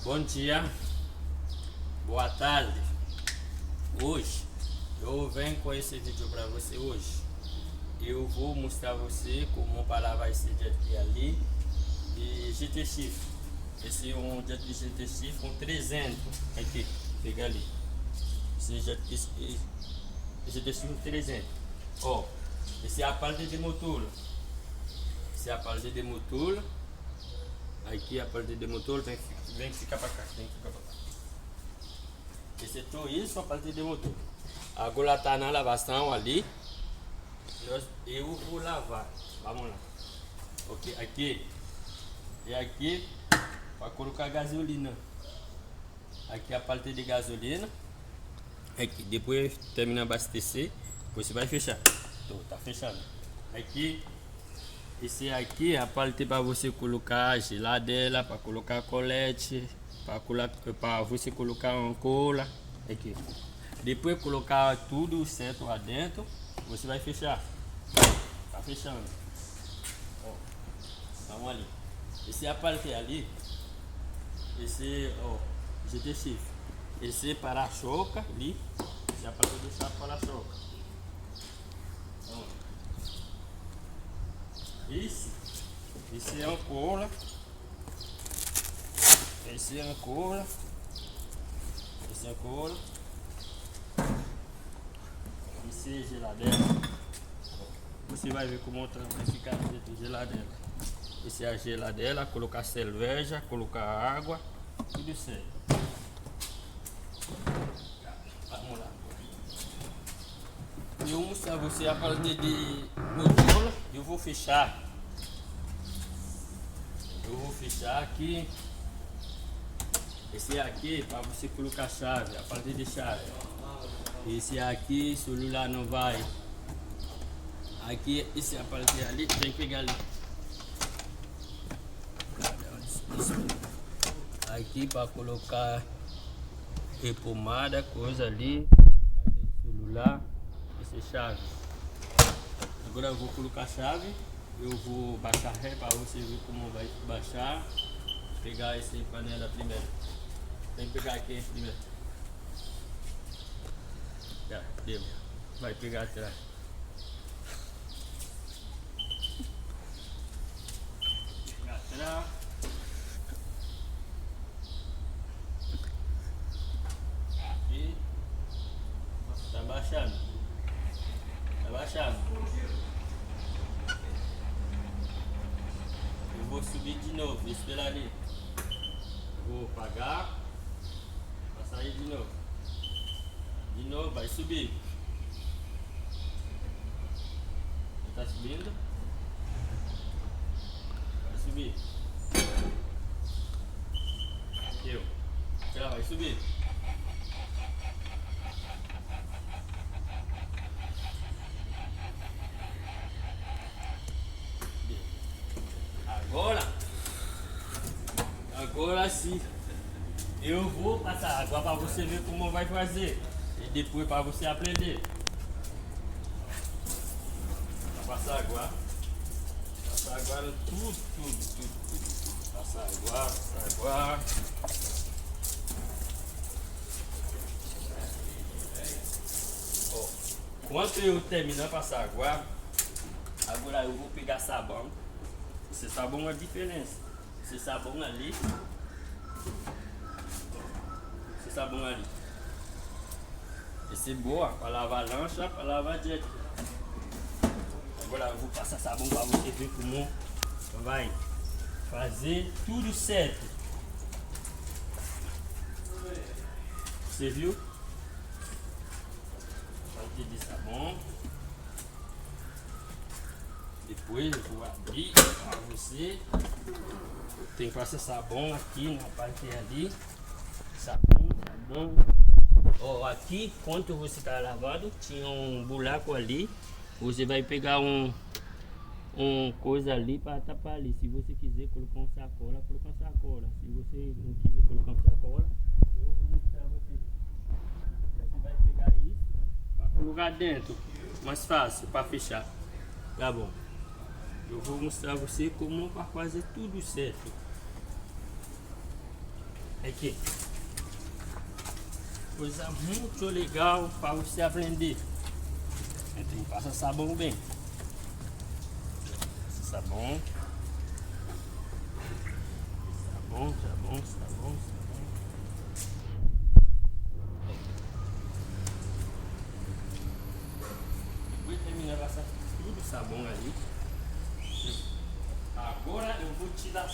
Bom dia, boa tarde. Hoje eu venho com esse vídeo para você. Hoje eu vou mostrar a você como parar esse jet ali de GT Shift. Esse é um jet de GT Shift com 300 aqui, pega ali. Esse GT Shift 300. Ó, esse é a parte de motor. Esse é a parte de motor. Aqui a parte de motor vem ficar para cá, vem ficar para cá. Esse é tudo isso a parte de motor. Agora tá na lavação ali. Eu vou lavar. Vamos lá. Ok, aqui e aqui para colocar gasolina. Aqui a parte de gasolina. Aqui depois termina de abastecer, você vai fechar. Tô, tá fechado. Aqui. Esse aqui é a parte para você colocar geladeira, para colocar colete, para você colocar uma cola. Aqui. Depois colocar tudo certo lá dentro, você vai fechar. Tá fechando. Ó, vamos ali. Esse é a parte ali. Esse, ó, GT Shift. Esse é para-choque ali. Esse é a parte do para-choque. Esse é âncora. Esse é âncora. Esse é âncora. Esse é geladeira. Você vai ver como vai ficar dentro de geladeira. Esse é a geladeira, colocar cerveja, colocar água, tudo certo. Vamos lá. Eu vou mostrar você a parte de motor. Eu vou fechar. Eu vou fechar aqui. Esse aqui para você colocar chave, a parte de chave. Esse aqui, celular não vai. Aqui, esse é a parte ali, tem que pegar ali. Aqui para colocar pomada, coisa ali. Celular, esse é chave. Agora eu vou colocar a chave. Eu vou baixar ré para você ver como vai baixar. Pegar esse panela primeiro. Tem que pegar aqui primeiro. Já, deu. Vai pegar atrás. Pegar atrás. Aqui. Tá baixando. Tá baixando. Vou subir de novo, esperar ali. Vou pagar. Vai sair de novo. De novo, vai subir. Tá subindo. Vai subir. Deu. Já vai subir. Agora sim, eu vou passar água para você ver como vai fazer e depois para você aprender. Vou passar água, tudo. Passar água. Ó, quando eu terminar de passar água, agora eu vou pegar sabão. Esse sabão é a diferença. Esse sabão ali. Esse é boa para lavar lancha, para lavar jet. Agora eu vou passar sabão para você ver como vai fazer tudo certo. Você viu? Parte de sabão. Depois eu vou abrir para você. Tem que passar sabão aqui na parte ali. Sabão. Ó, aqui, quando você está lavando, tinha um buraco ali. Você vai pegar um coisa ali para tapar ali. Se você quiser colocar uma sacola, coloca uma sacola. Se você não quiser colocar uma sacola, eu vou mostrar a você. Você vai pegar isso para colocar dentro. Mais fácil para fechar. Tá bom. Eu vou mostrar a você como para fazer tudo certo. Aqui. Coisa muito legal para você aprender. Tem que passar sabão bem. Sabão. Sabão. Depois terminar de passar tudo o sabão ali. Agora eu vou tirar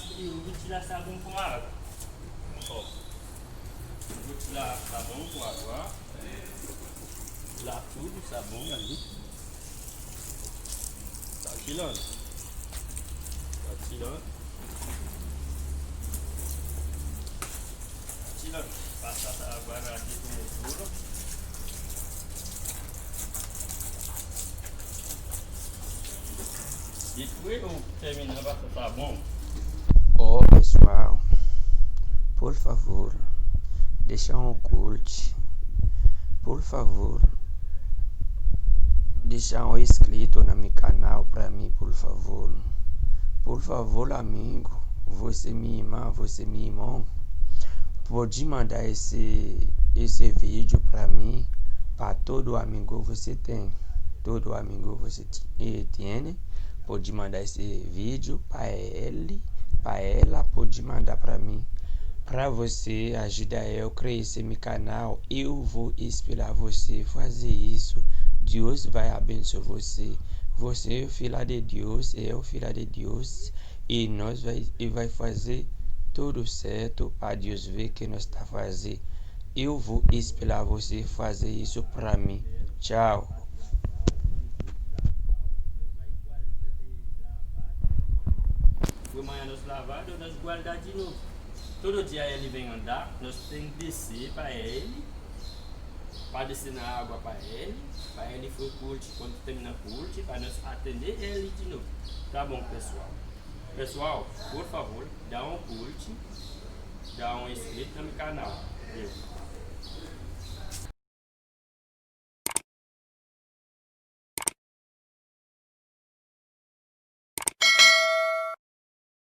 sabão com água. Ó. Eu vou tirar sabão com água. Tirar tudo o sabão ali. Tá tirando. Passar a água aqui com mistura. Depois eu terminar de passar sabão. Ó pessoal, por favor, deixa um curte, por favor, deixa um inscrito no meu canal para mim, por favor amigo, você minha irmã, você meu irmão, pode mandar esse vídeo para mim, para todo amigo você tem, tem, pode mandar esse vídeo para ele, para ela, pode mandar para mim, para você ajudar eu a crescer meu canal. Eu vou esperar você fazer isso. Deus vai abençoar você. Você é filha de Deus, eu filha de Deus, e nós vai fazer tudo certo para Deus ver que nós está fazendo. Eu vou esperar você fazer isso para mim. Tchau. Amanhã nós lavamos, nós guardar de novo. Todo dia ele vem andar, nós temos que descer para ele, para descer na água para ele for curte, quando terminar curte, para nós atender ele de novo. Tá bom, pessoal? Pessoal, por favor, dá um curte, dá um inscrito no canal. Beleza?